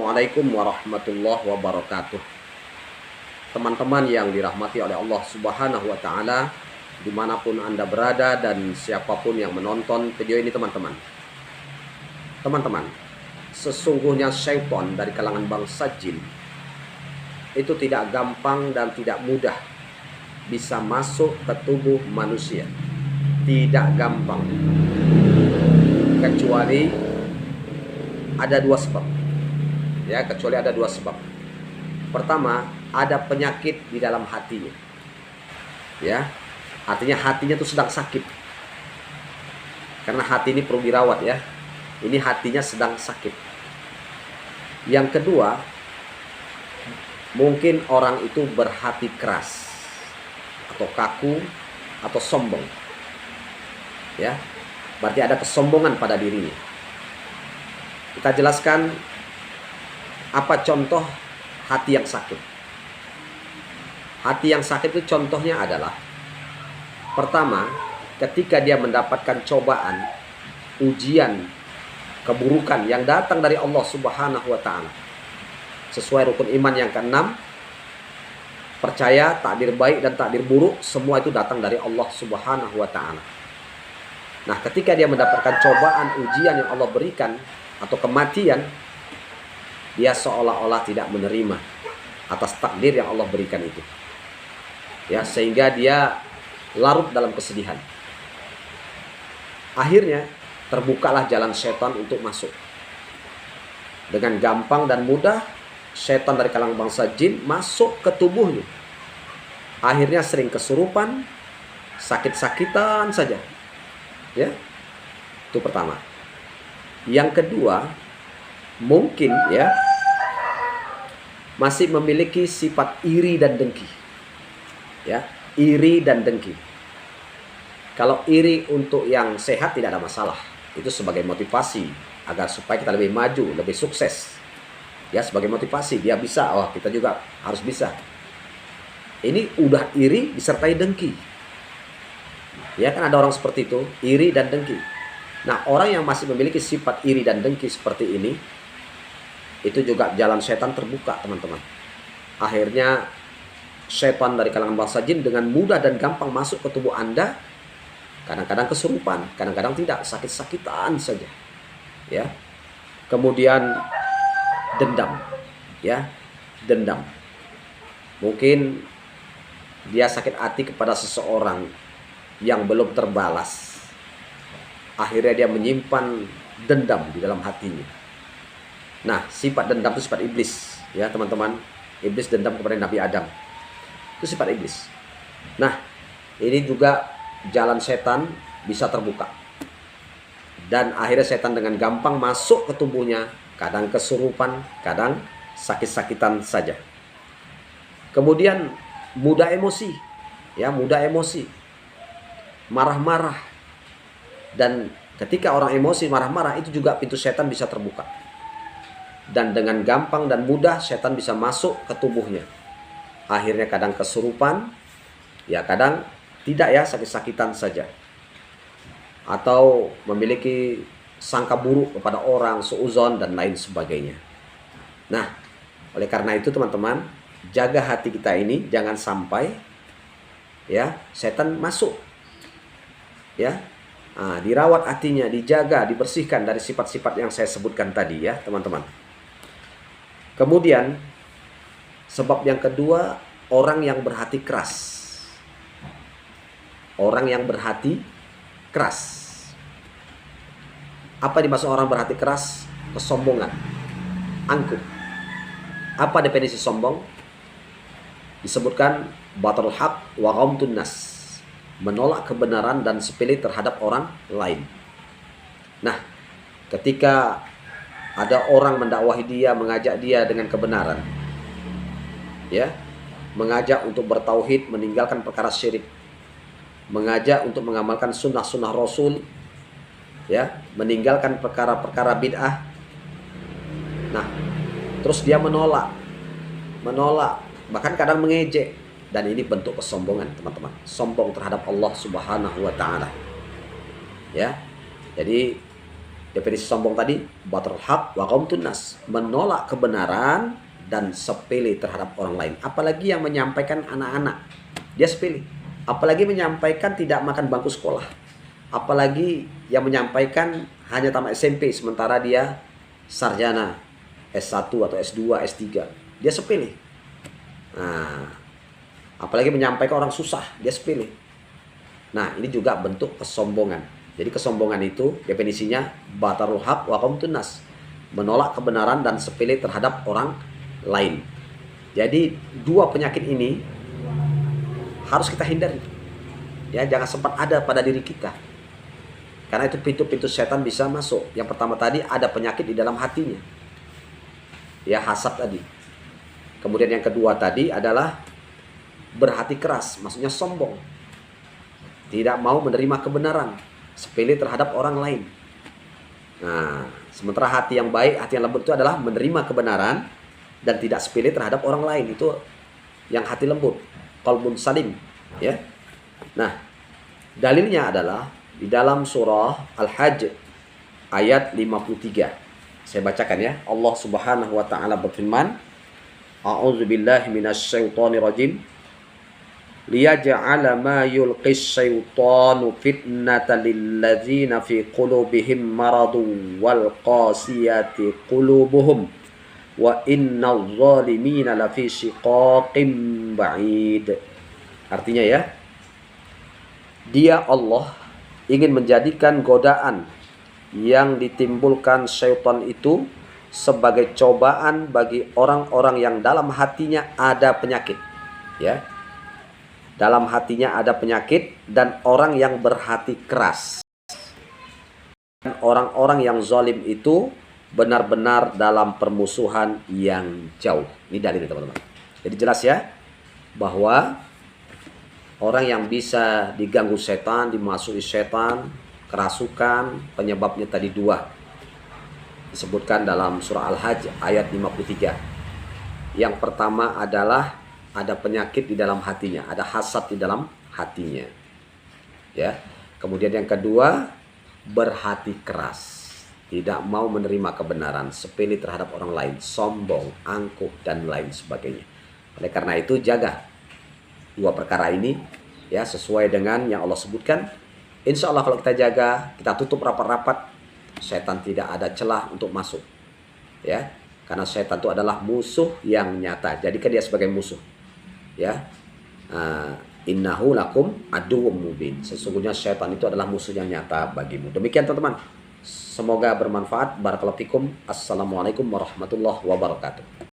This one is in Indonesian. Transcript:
Assalamualaikum warahmatullahi wabarakatuh. Teman-teman yang dirahmati oleh Allah Subhanahu wa Ta'ala, dimanapun Anda berada dan siapapun yang menonton video ini, teman-teman. Teman-teman, sesungguhnya syaitan dari kalangan bangsa jin itu tidak gampang dan tidak mudah bisa masuk ke tubuh manusia. Tidak gampang, kecuali ada dua sebab. Kecuali ada dua sebab. Pertama, ada penyakit di dalam hatinya. Artinya hatinya itu sedang sakit. Karena hati ini perlu dirawat ya. Ini hatinya sedang sakit. Yang kedua, mungkin orang itu berhati keras atau kaku atau sombong. Berarti ada kesombongan pada dirinya. Kita jelaskan apa contoh hati yang sakit. Hati yang sakit itu contohnya adalah, pertama, ketika dia mendapatkan cobaan, ujian, keburukan yang datang dari Allah Subhanahu wa Ta'ala. Sesuai rukun iman yang keenam, percaya takdir baik dan takdir buruk semua itu datang dari Allah Subhanahu wa Ta'ala. Nah, ketika dia mendapatkan cobaan, ujian yang Allah berikan atau kematian, dia seolah-olah tidak menerima atas takdir yang Allah berikan itu. Sehingga dia larut dalam kesedihan. Akhirnya terbukalah jalan setan untuk masuk. Dengan gampang dan mudah setan dari kalangan bangsa jin masuk ke tubuhnya. Akhirnya sering kesurupan, sakit-sakitan saja. Itu pertama. Yang kedua, mungkin masih memiliki sifat iri dan dengki. Iri dan dengki. Kalau iri untuk yang sehat tidak ada masalah. Itu sebagai motivasi agar supaya kita lebih maju, lebih sukses. Sebagai motivasi, dia bisa, kita juga harus bisa. Ini udah iri disertai dengki. Kan ada orang seperti itu, iri dan dengki. Nah, orang yang masih memiliki sifat iri dan dengki seperti ini, itu juga jalan setan terbuka, teman-teman. Akhirnya setan dari kalangan bangsa jin dengan mudah dan gampang masuk ke tubuh Anda. Kadang-kadang kesurupan, kadang-kadang tidak, sakit-sakitan saja. Kemudian dendam. Dendam. Mungkin dia sakit hati kepada seseorang yang belum terbalas. Akhirnya dia menyimpan dendam di dalam hatinya. Nah, sifat dendam itu sifat iblis, teman-teman. Iblis dendam kepada Nabi Adam. Itu sifat iblis. Nah, ini juga jalan setan bisa terbuka. Dan akhirnya setan dengan gampang masuk ke tubuhnya, kadang kesurupan, kadang sakit-sakitan saja. Kemudian mudah emosi, mudah emosi. Marah-marah. Dan ketika orang emosi marah-marah, itu juga pintu setan bisa terbuka. Dan dengan gampang dan mudah setan bisa masuk ke tubuhnya. Akhirnya kadang kesurupan, kadang tidak, sakit-sakitan saja. Atau memiliki sangka buruk kepada orang, suuzon dan lain sebagainya. Nah, oleh karena itu teman-teman, jaga hati kita ini jangan sampai setan masuk. Dirawat hatinya, dijaga, dibersihkan dari sifat-sifat yang saya sebutkan tadi teman-teman. Kemudian sebab yang kedua, orang yang berhati keras. Orang yang berhati keras. Apa dimaksud orang berhati keras? Kesombongan, angkuh. Apa definisi sombong? Disebutkan batarul haq wa ghamtun nas. Menolak kebenaran dan sepele terhadap orang lain. Nah, ketika ada orang mendakwahi dia, mengajak dia dengan kebenaran, mengajak untuk bertauhid, meninggalkan perkara syirik, mengajak untuk mengamalkan sunnah-sunnah Rasul, meninggalkan perkara-perkara bid'ah. Nah, terus dia menolak, bahkan kadang mengejek. Dan ini bentuk kesombongan, teman-teman. Sombong terhadap Allah Subhanahu wa Ta'ala. Jadi Definisi sombong tadi, batrul haq wa qamtun nas, menolak kebenaran dan sepele terhadap orang lain. Apalagi yang menyampaikan anak-anak, dia sepele. Apalagi menyampaikan tidak makan bangku sekolah. Apalagi yang menyampaikan hanya tamat SMP sementara dia sarjana S1 atau S2, S3. Dia sepele. Nah, apalagi menyampaikan orang susah, dia sepele. Nah, ini juga bentuk kesombongan. Jadi kesombongan itu definisinya batarul haq wa qamtun nas, menolak kebenaran dan sepele terhadap orang lain. Jadi dua penyakit ini harus kita hindari. Ya, jangan sempat ada pada diri kita. Karena itu pintu-pintu setan bisa masuk. Yang pertama tadi ada penyakit di dalam hatinya. Ya, hasad tadi. Kemudian yang kedua tadi adalah berhati keras, maksudnya sombong. Tidak mau menerima kebenaran, sepele terhadap orang lain. Nah, sementara hati yang baik, hati yang lembut itu adalah menerima kebenaran dan tidak sepele terhadap orang lain. Itu yang hati lembut, qalbun salim, ya. Nah, dalilnya adalah di dalam surah Al-Hajj ayat 53. Saya bacakan ya. Allah Subhanahu wa taala berfirman, A'udzubillahi minasyaitonirrajim. Liyaj'ala ma yulqis syaitanu fitnatan lilladzina fi qulubihim maradun wal qasiyati qulubuhum wa innal zalimina lafi shiqaqin ba'id. Artinya ya, Dia Allah ingin menjadikan godaan yang ditimbulkan syaitan itu sebagai cobaan bagi orang-orang yang dalam hatinya ada penyakit, ya. Dalam hatinya ada penyakit dan orang yang berhati keras. Orang-orang yang zalim itu benar-benar dalam permusuhan yang jauh. Ini dalilnya teman-teman. Jadi jelas ya bahwa orang yang bisa diganggu setan, dimasuki setan, kerasukan, penyebabnya tadi dua. Disebutkan dalam surah Al-Hajj ayat 53. Yang pertama adalah ada penyakit di dalam hatinya, ada hasad di dalam hatinya. Ya. Kemudian yang kedua, berhati keras, tidak mau menerima kebenaran, sepele terhadap orang lain, sombong, angkuh dan lain sebagainya. Oleh karena itu jaga dua perkara ini ya, sesuai dengan yang Allah sebutkan. Insya Allah kalau kita jaga, kita tutup rapat-rapat, setan tidak ada celah untuk masuk. Ya, karena setan itu adalah musuh yang nyata. Jadikan dia sebagai musuh. Ya, innahu lakum aduwwum mubin. Sesungguhnya setan itu adalah musuh yang nyata bagimu. Demikian teman-teman. Semoga bermanfaat. Barakallahu fikum. Assalamualaikum warahmatullahi wabarakatuh.